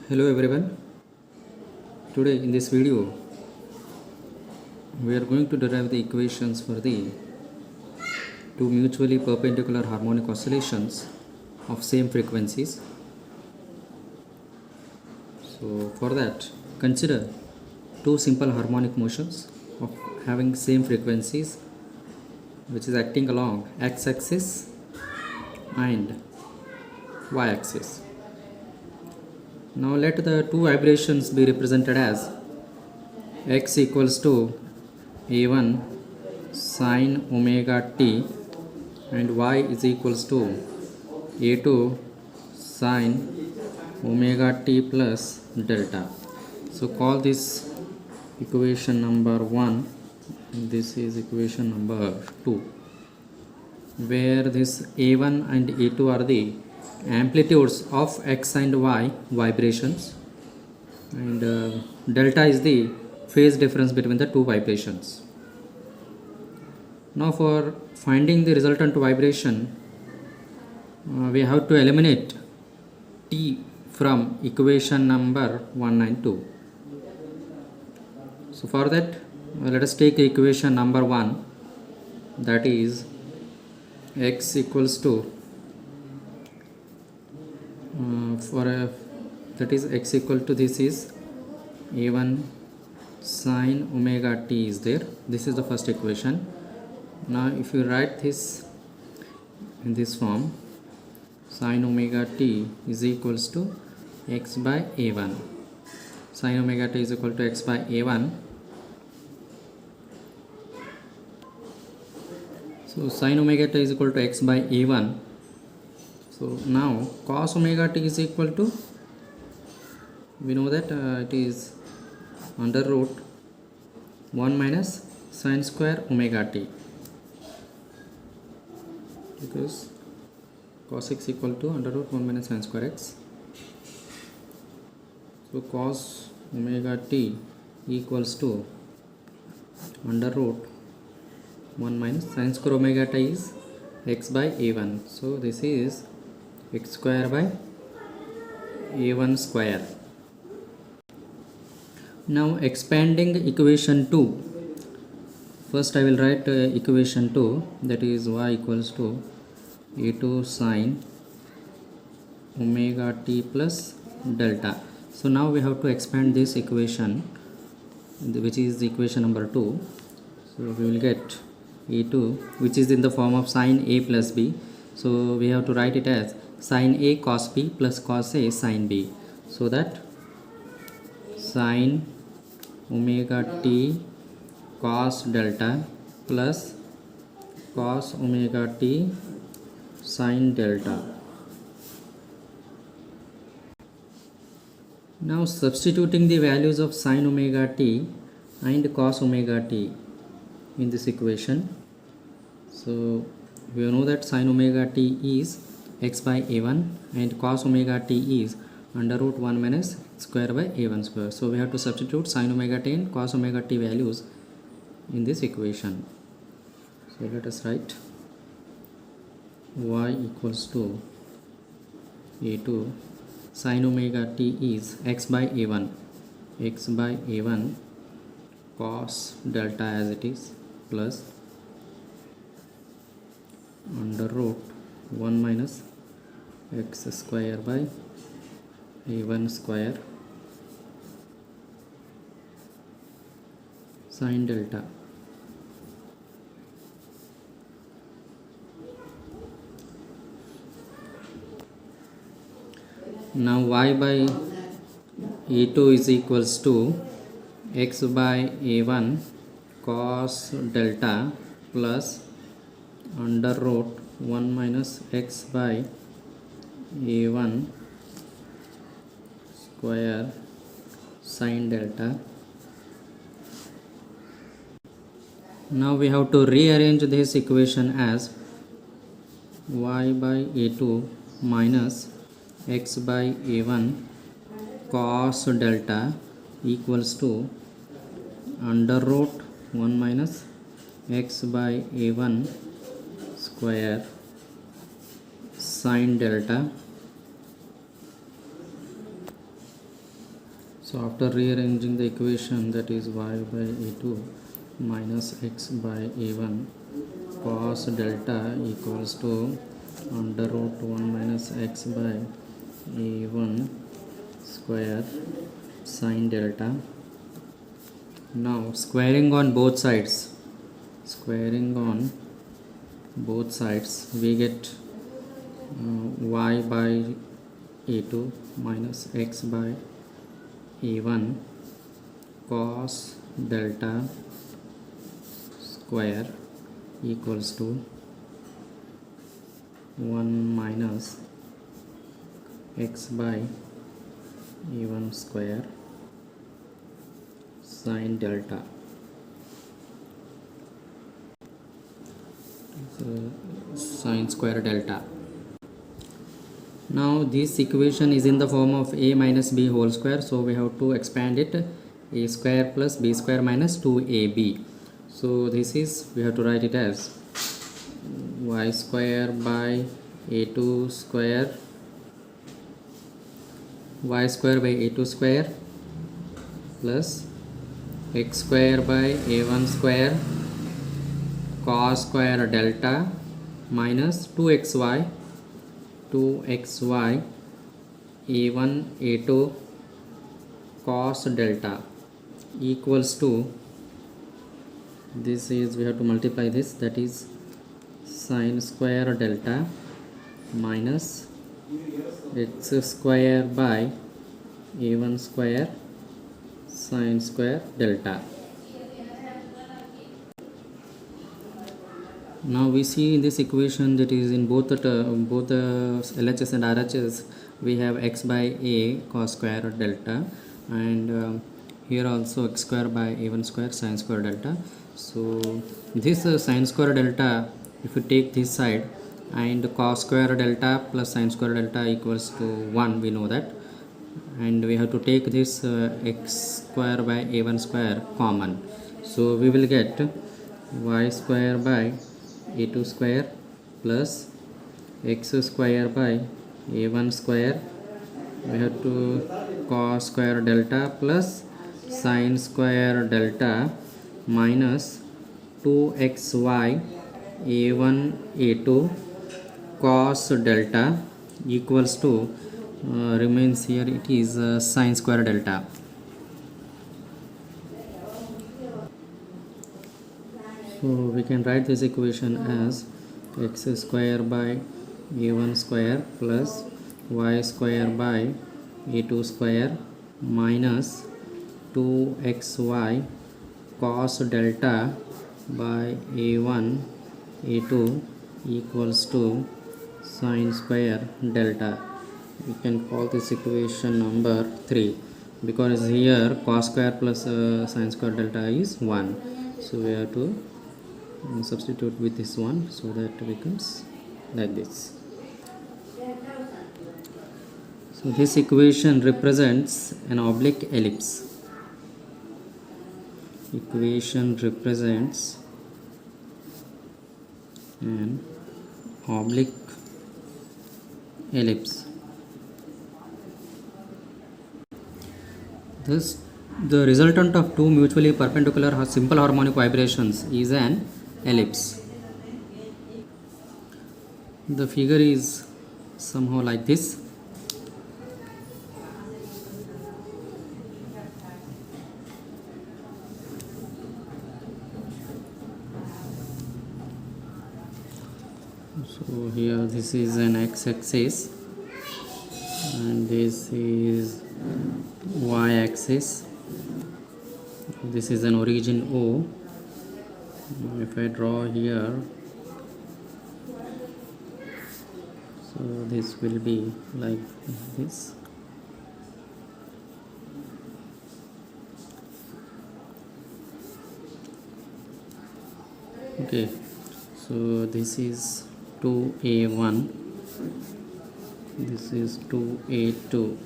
Hello everyone. Today in this video we are going to derive the equations for the two mutually perpendicular harmonic oscillations of same frequencies. So for that, consider two simple harmonic motions of having same frequencies which is acting along x-axis and y-axis. Now let the two vibrations be represented as x equals to a1 sine omega t and y is equals to a2 sine omega t plus delta. So call this equation number 1 and this is equation number 2, where this a1 and a2 are the amplitudes of x and y vibrations, and delta is the phase difference between the two vibrations. Now for finding the resultant vibration, we have to eliminate t from equation number 1 and 2. So for that, let us take equation number 1, that is x equals to that is x equal to, this is a1 sine omega t is there. This is the first equation. Now if you write this in this form, sine omega t is equals to x by a1. Sine omega t is equal to x by a1. So sine omega t is equal to x by a1. So now cos omega t is equal to, we know that it is under root 1 minus sine square omega t, because cos x equal to under root 1 minus sine square x. So cos omega t equals to under root 1 minus sine square omega t is x by a1. So this is x square by a1 square. Now expanding equation 2, first I will write equation 2, that is y equals to a2 sine omega t plus delta. So now we have to expand this equation, which is equation number 2. So we will get a2, which is in the form of sine a plus b. So we have to write it as sine a cos b plus cos a sine b. So that sine omega t cos delta plus cos omega t sine delta. Now substituting the values of sine omega t and cos omega t in this equation. So we know that sine omega t is x by a1 and cos omega t is under root 1 minus square by a1 square. So we have to substitute sine omega t and cos omega t values in this equation. So let us write y equals to a2 sine omega t is x by a1 cos delta as it is plus under root 1 minus x square by a1 square sine delta. Now y by a2 is equals to x by a1 cos delta plus under root 1 minus x by a1 square sine delta. Now we have to rearrange this equation as y by a2 minus x by a1 cos delta equals to under root 1 minus x by a1 square sine delta So after rearranging the equation, that is y by a2 minus x by a1 cos delta equals to under root 1 minus x by a1 square sin delta. Now squaring on both sides, we get y by a2 minus x by a1 cos delta square equals to 1 minus x by a1 square sin delta. Sin square delta. Now this equation is in the form of a minus b whole square, so we have to expand it, a square plus b square minus 2ab. So this is, we have to write it as y square by a2 square, y square by a2 square plus x square by a1 square cos square delta minus 2xy a1 a2 cos delta equals to, this is, we have to multiply this, that is sin square delta minus x square by a1 square sin square delta. Now we see in this equation, that is in both the LHS and RHS, we have x by a cos square delta, and here also x square by a1 square sin square delta. So this sin square delta, if you take this side, and cos square delta plus sin square delta equals to 1, we know that, and we have to take this x square by a1 square common. So we will get y square by a2 square plus x square by a1 square, we have to cos square delta plus sin square delta minus 2xy a1 a2 cos delta equals to, remains here, it is sin square delta. So we can write this equation as x square by a1 square plus y square by a2 square minus 2xy cos delta by a1 a2 equals to sin square delta. We can call this equation number 3, because here cos square plus sin square delta is 1, so we have to substitute with this one, so that becomes like this. So this equation represents an oblique ellipse. Equation represents an oblique ellipse. Thus, the resultant of two mutually perpendicular simple harmonic vibrations is an ellipse. The figure is somehow like this. So here this is an x-axis and this is y-axis. This is an origin O. If I draw here, so this will be like this. Okay, so this is 2A1, this is 2A2.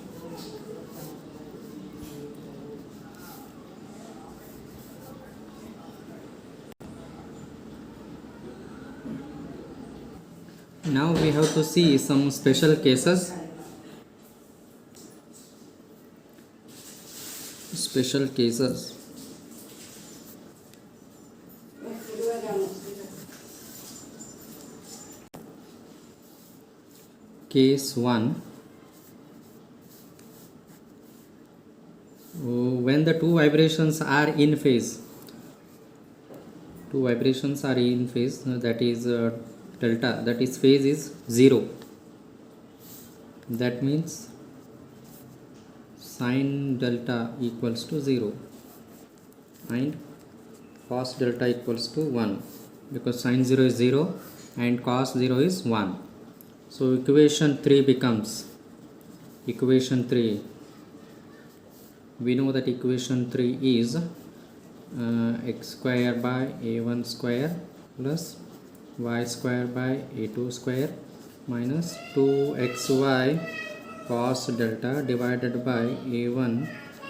Now we have to see some special cases. special cases. Case 1, when the two vibrations are in phase, that is delta, that is phase is 0, that means sin delta equals to 0 and cos delta equals to 1, because sin 0 is 0 and cos 0 is 1. So equation 3 becomes, we know that equation 3 is x square by a1 square plus y square by a2 square minus 2xy cos delta divided by a1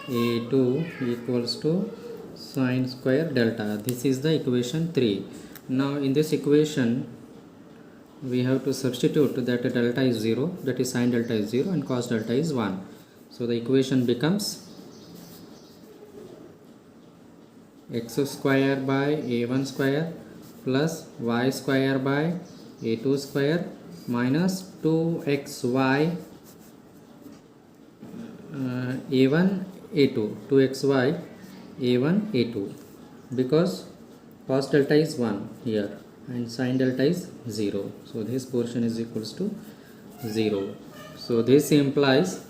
a2 equals to sin square delta. This is the equation 3. Now in this equation we have to substitute that delta is 0, that is sin delta is 0 and cos delta is 1. So the equation becomes x square by a1 square plus y square by a2 square minus 2xy a1 a2, 2xy a1 a2, because cos delta is 1 here and sin delta is 0. So this portion is equals to 0. So this implies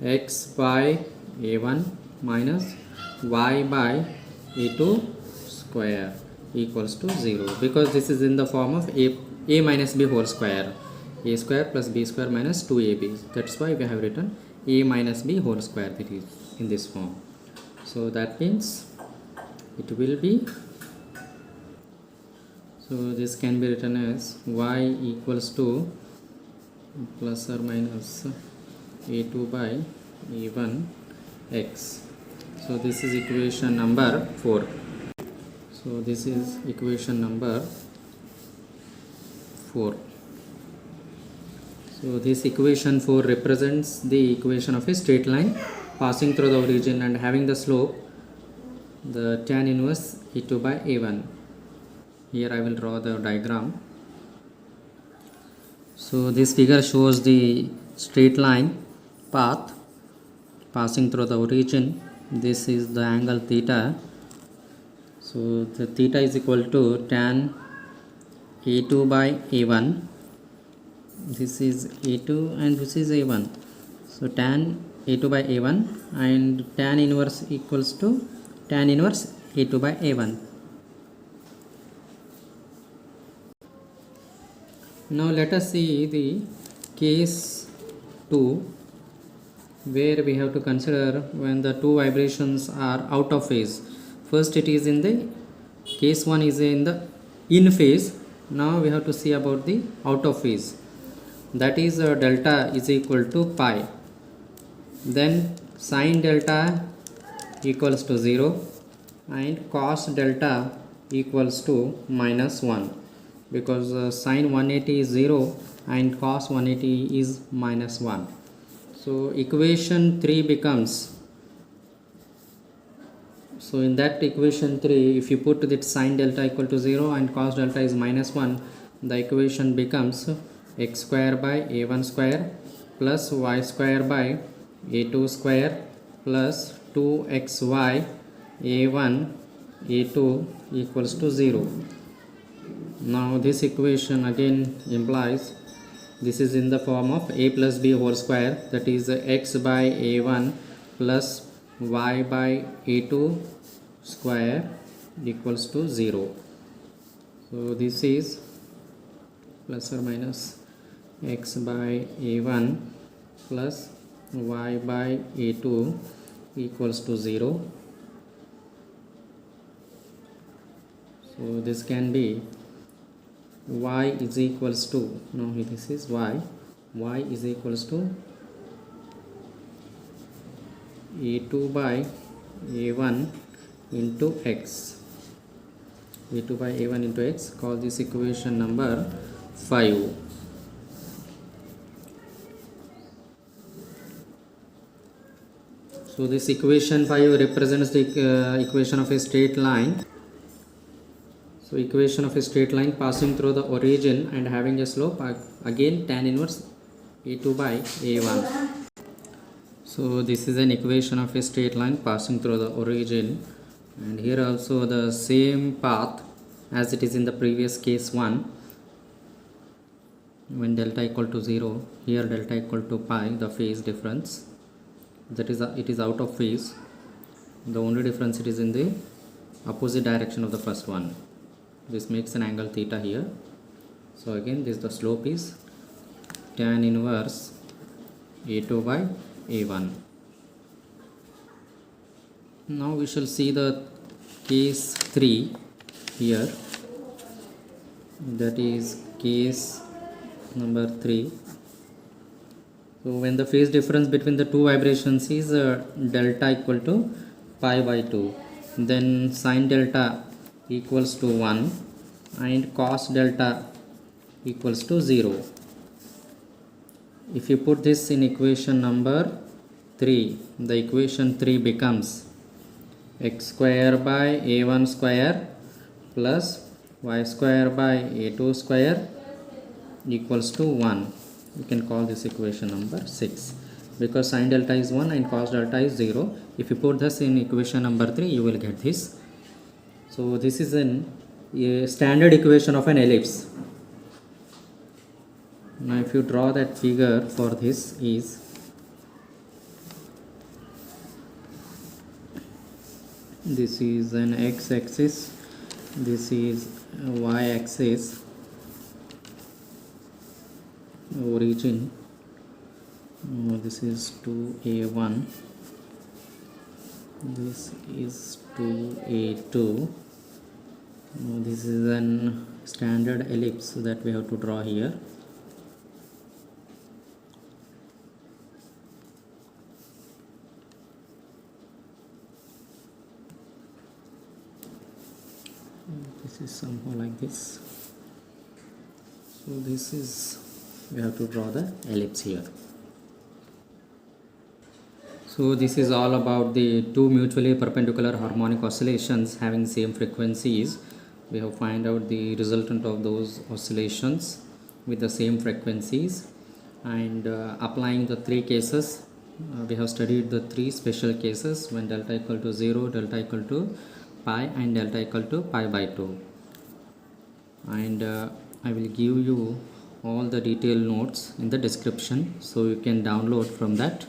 x by a1 minus y by a2 square equals to 0, because this is in the form of a minus b whole square, a square plus b square minus 2ab. That's why we have written a minus b whole square, that is in this form. So that means it will be, so this can be written as y equals to plus or minus a2 by a1 x. So this is equation number 4. So this is equation number 4. So this equation 4 represents the equation of a straight line passing through the origin and having the slope the tan inverse a2 by a1. Here I will draw the diagram. So this figure shows the straight line path passing through the origin. This is the angle theta. So the theta is equal to tan a2 by a1. This is a2 and this is a1. So tan a2 by a1 and tan inverse equals to tan inverse a2 by a1. Now let us see the case 2, where we have to consider when the two vibrations are out of phase. First it is in the case 1 is in phase. Now we have to see about the out of phase. That is delta is equal to pi. Then sin delta equals to 0 and cos delta equals to minus 1, because sin 180 is 0 and cos 180 is minus 1. So equation 3 becomes, so in that equation 3, if you put that sin delta equal to 0 and cos delta is minus 1, the equation becomes x square by a1 square plus y square by a2 square plus 2xy a1 a2 equals to 0. Now this equation again implies this is in the form of a plus b whole square, that is x by a1 plus y by a2 square equals to 0. So this is plus or minus x by a1 plus y by a2 equals to 0. So this can be y is equals to, no, this is y is equals to a2 by a1 into x, a2 by a1 into x. Call this equation number 5. So this equation 5 represents the equation of a straight line. So equation of a straight line passing through the origin and having a slope again tan inverse a2 by a1. So this is an equation of a straight line passing through the origin, and here also the same path as it is in the previous case 1. When delta equal to 0, here delta equal to pi, the phase difference, that is it is out of phase. The only difference it is in the opposite direction of the first one. This makes an angle theta here. So again this the slope is tan inverse a2 by a1. Now we shall see the case 3 here, that is case number 3. So when the phase difference between the two vibrations is delta equal to pi by 2, then sin delta equals to 1 and cos delta equals to 0. If you put this in equation number 3, the equation 3 becomes x square by a1 square plus y square by a2 square equals to 1. You can call this equation number 6, because sin delta is 1 and cos delta is 0. If you put this in equation number 3, you will get this. So this is a standard equation of an ellipse. Now if you draw that figure for this, is this is an x-axis, this is y-axis, origin, this is 2a1, this is 2a2. This is an standard ellipse that we have to draw here. This is somehow like this. So this is, we have to draw the ellipse here. So this is all about the two mutually perpendicular harmonic oscillations having same frequencies. We have find out the resultant of those oscillations with the same frequencies, and applying the three cases. We have studied the three special cases when delta equal to 0, delta equal to pi and delta equal to pi by 2. And I will give you all the detailed notes in the description, so you can download from that.